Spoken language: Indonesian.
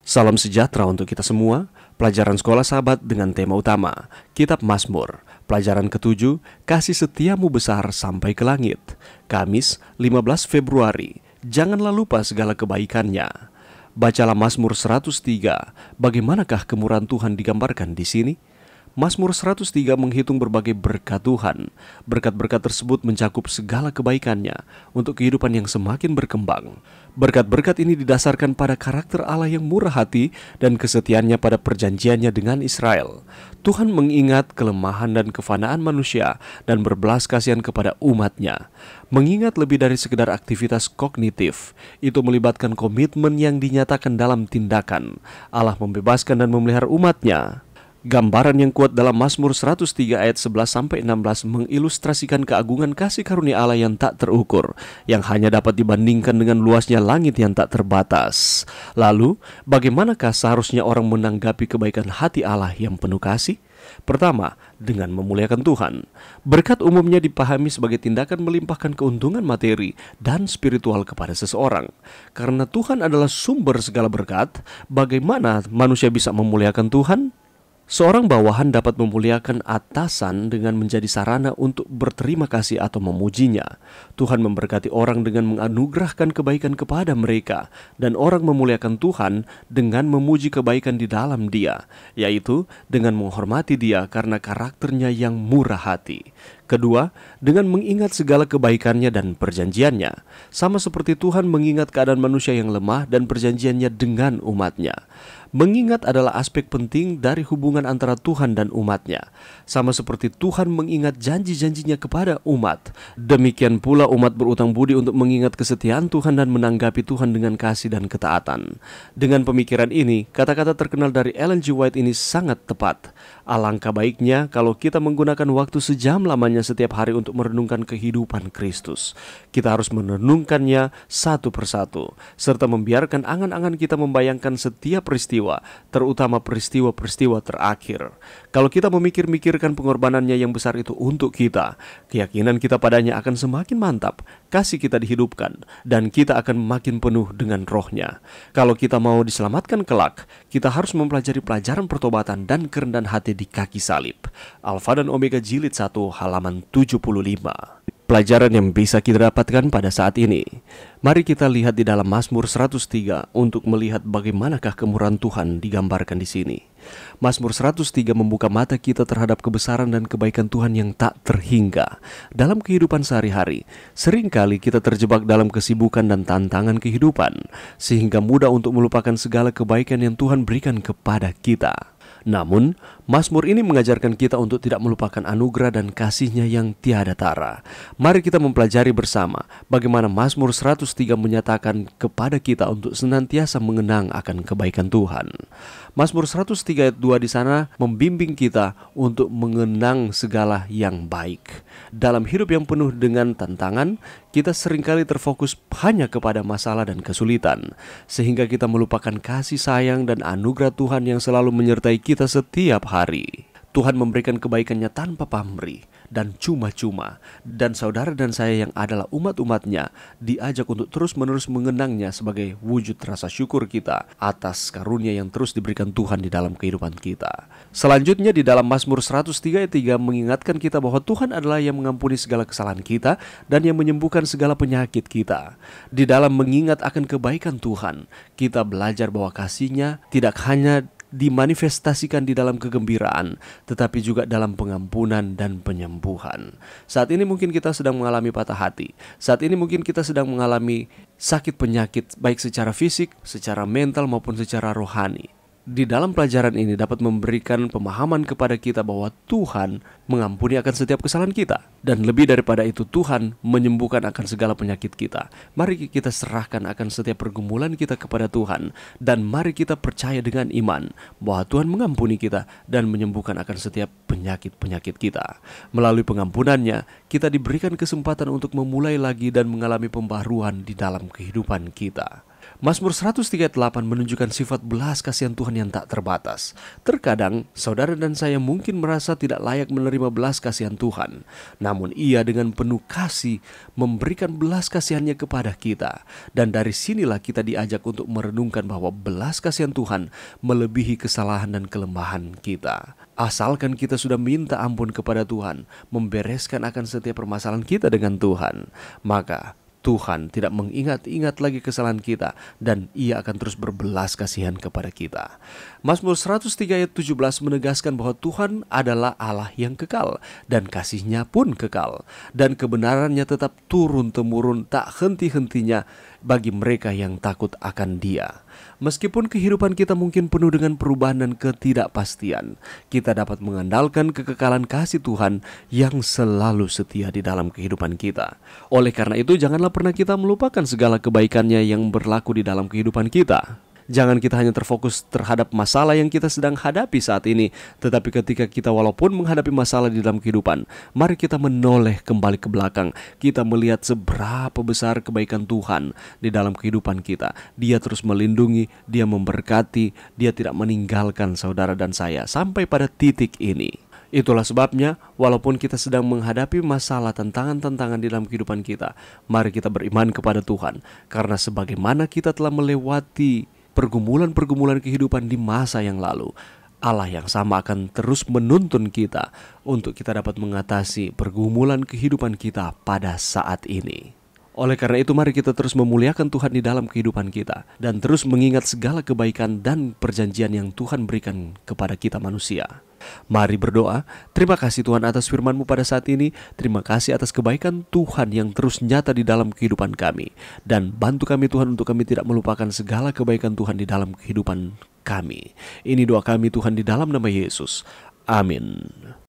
Salam sejahtera untuk kita semua. Pelajaran Sekolah Sahabat dengan tema utama Kitab Mazmur. Pelajaran ke-7, Kasih Setiamu Besar Sampai ke Langit. Kamis 15 Februari. Janganlah lupa segala kebaikannya. Bacalah Mazmur 103. Bagaimanakah kemurahan Tuhan digambarkan di sini? Mazmur 103 menghitung berbagai berkat Tuhan. Berkat-berkat tersebut mencakup segala kebaikannya untuk kehidupan yang semakin berkembang. Berkat-berkat ini didasarkan pada karakter Allah yang murah hati dan kesetiaannya pada perjanjiannya dengan Israel. Tuhan mengingat kelemahan dan kefanaan manusia dan berbelas kasihan kepada umatnya. Mengingat lebih dari sekedar aktivitas kognitif, itu melibatkan komitmen yang dinyatakan dalam tindakan. Allah membebaskan dan memelihara umatnya. Gambaran yang kuat dalam Mazmur 103 ayat 11-16 mengilustrasikan keagungan kasih karunia Allah yang tak terukur, yang hanya dapat dibandingkan dengan luasnya langit yang tak terbatas. Lalu, bagaimanakah seharusnya orang menanggapi kebaikan hati Allah yang penuh kasih? Pertama, dengan memuliakan Tuhan. Berkat umumnya dipahami sebagai tindakan melimpahkan keuntungan materi dan spiritual kepada seseorang. Karena Tuhan adalah sumber segala berkat, bagaimana manusia bisa memuliakan Tuhan? Seorang bawahan dapat memuliakan atasan dengan menjadi sarana untuk berterima kasih atau memujinya. Tuhan memberkati orang dengan menganugerahkan kebaikan kepada mereka, dan orang memuliakan Tuhan dengan memuji kebaikan di dalam Dia, yaitu dengan menghormati Dia karena karakternya yang murah hati. Kedua, dengan mengingat segala kebaikannya dan perjanjiannya. Sama seperti Tuhan mengingat keadaan manusia yang lemah dan perjanjiannya dengan umatnya. Mengingat adalah aspek penting dari hubungan antara Tuhan dan umatnya. Sama seperti Tuhan mengingat janji-janjinya kepada umat, demikian pula umat berutang budi untuk mengingat kesetiaan Tuhan dan menanggapi Tuhan dengan kasih dan ketaatan. Dengan pemikiran ini, kata-kata terkenal dari Ellen G. White ini sangat tepat. Alangkah baiknya kalau kita menggunakan waktu sejam lamanya setiap hari untuk merenungkan kehidupan Kristus. Kita harus merenungkannya satu persatu, serta membiarkan angan-angan kita membayangkan setiap peristiwa, terutama peristiwa-peristiwa terakhir. Kalau kita memikir-mikirkan pengorbanannya yang besar itu untuk kita, keyakinan kita padanya akan semakin mantap, kasih kita dihidupkan, dan kita akan makin penuh dengan rohnya. Kalau kita mau diselamatkan kelak, kita harus mempelajari pelajaran pertobatan dan kerendahan hati di kaki salib. Alfa dan Omega Jilid 1 halaman 75. Pelajaran yang bisa kita dapatkan pada saat ini. Mari kita lihat di dalam Mazmur 103 untuk melihat bagaimanakah kemurahan Tuhan digambarkan di sini. Mazmur 103 membuka mata kita terhadap kebesaran dan kebaikan Tuhan yang tak terhingga. Dalam kehidupan sehari-hari, seringkali kita terjebak dalam kesibukan dan tantangan kehidupan, sehingga mudah untuk melupakan segala kebaikan yang Tuhan berikan kepada kita. Namun, Mazmur ini mengajarkan kita untuk tidak melupakan anugerah dan kasih-Nya yang tiada tara. Mari kita mempelajari bersama bagaimana Mazmur 103 menyatakan kepada kita untuk senantiasa mengenang akan kebaikan Tuhan. Mazmur 103 ayat 2 di sana membimbing kita untuk mengenang segala yang baik. Dalam hidup yang penuh dengan tantangan, kita seringkali terfokus hanya kepada masalah dan kesulitan, sehingga kita melupakan kasih sayang dan anugerah Tuhan yang selalu menyertai kita setiap hari. Tuhan memberikan kebaikannya tanpa pamrih dan cuma-cuma, dan saudara dan saya yang adalah umat-umatnya diajak untuk terus-menerus mengenangnya sebagai wujud rasa syukur kita atas karunia yang terus diberikan Tuhan di dalam kehidupan kita. Selanjutnya di dalam Mazmur 103 ayat 3 mengingatkan kita bahwa Tuhan adalah yang mengampuni segala kesalahan kita dan yang menyembuhkan segala penyakit kita. Di dalam mengingat akan kebaikan Tuhan, kita belajar bahwa kasih-Nya tidak hanya dimanifestasikan di dalam kegembiraan, tetapi juga dalam pengampunan dan penyembuhan. Saat ini mungkin kita sedang mengalami patah hati. Saat ini mungkin kita sedang mengalami sakit penyakit, baik secara fisik, secara mental maupun secara rohani. Di dalam pelajaran ini dapat memberikan pemahaman kepada kita bahwa Tuhan mengampuni akan setiap kesalahan kita, dan lebih daripada itu Tuhan menyembuhkan akan segala penyakit kita. Mari kita serahkan akan setiap pergumulan kita kepada Tuhan, dan mari kita percaya dengan iman bahwa Tuhan mengampuni kita dan menyembuhkan akan setiap penyakit-penyakit kita. Melalui pengampunannya, kita diberikan kesempatan untuk memulai lagi dan mengalami pembaruan di dalam kehidupan kita. Mazmur 138 menunjukkan sifat belas kasihan Tuhan yang tak terbatas. Terkadang, saudara dan saya mungkin merasa tidak layak menerima belas kasihan Tuhan. Namun Ia dengan penuh kasih memberikan belas kasihannya kepada kita. Dan dari sinilah kita diajak untuk merenungkan bahwa belas kasihan Tuhan melebihi kesalahan dan kelemahan kita. Asalkan kita sudah minta ampun kepada Tuhan, membereskan akan setiap permasalahan kita dengan Tuhan, maka Tuhan tidak mengingat-ingat lagi kesalahan kita dan Ia akan terus berbelas kasihan kepada kita. Mazmur 103 ayat 17 menegaskan bahwa Tuhan adalah Allah yang kekal dan kasih-Nya pun kekal dan kebenarannya tetap turun-temurun tak henti-hentinya bagi mereka yang takut akan Dia. Meskipun kehidupan kita mungkin penuh dengan perubahan dan ketidakpastian, kita dapat mengandalkan kekekalan kasih Tuhan yang selalu setia di dalam kehidupan kita. Oleh karena itu, janganlah pernah kita melupakan segala kebaikan-Nya yang berlaku di dalam kehidupan kita. Jangan kita hanya terfokus terhadap masalah yang kita sedang hadapi saat ini, tetapi ketika kita walaupun menghadapi masalah di dalam kehidupan, mari kita menoleh kembali ke belakang. Kita melihat seberapa besar kebaikan Tuhan di dalam kehidupan kita. Dia terus melindungi, Dia memberkati, Dia tidak meninggalkan saudara dan saya sampai pada titik ini. Itulah sebabnya, walaupun kita sedang menghadapi masalah tantangan-tantangan di dalam kehidupan kita, mari kita beriman kepada Tuhan. Karena sebagaimana kita telah melewati pergumulan-pergumulan kehidupan di masa yang lalu, Allah yang sama akan terus menuntun kita untuk kita dapat mengatasi pergumulan kehidupan kita pada saat ini. Oleh karena itu, mari kita terus memuliakan Tuhan di dalam kehidupan kita dan terus mengingat segala kebaikan dan perjanjian yang Tuhan berikan kepada kita manusia. Mari berdoa. Terima kasih Tuhan atas firman-Mu pada saat ini. Terima kasih atas kebaikan Tuhan yang terus nyata di dalam kehidupan kami. Dan bantu kami Tuhan untuk kami tidak melupakan segala kebaikan Tuhan di dalam kehidupan kami. Ini doa kami Tuhan di dalam nama Yesus. Amin.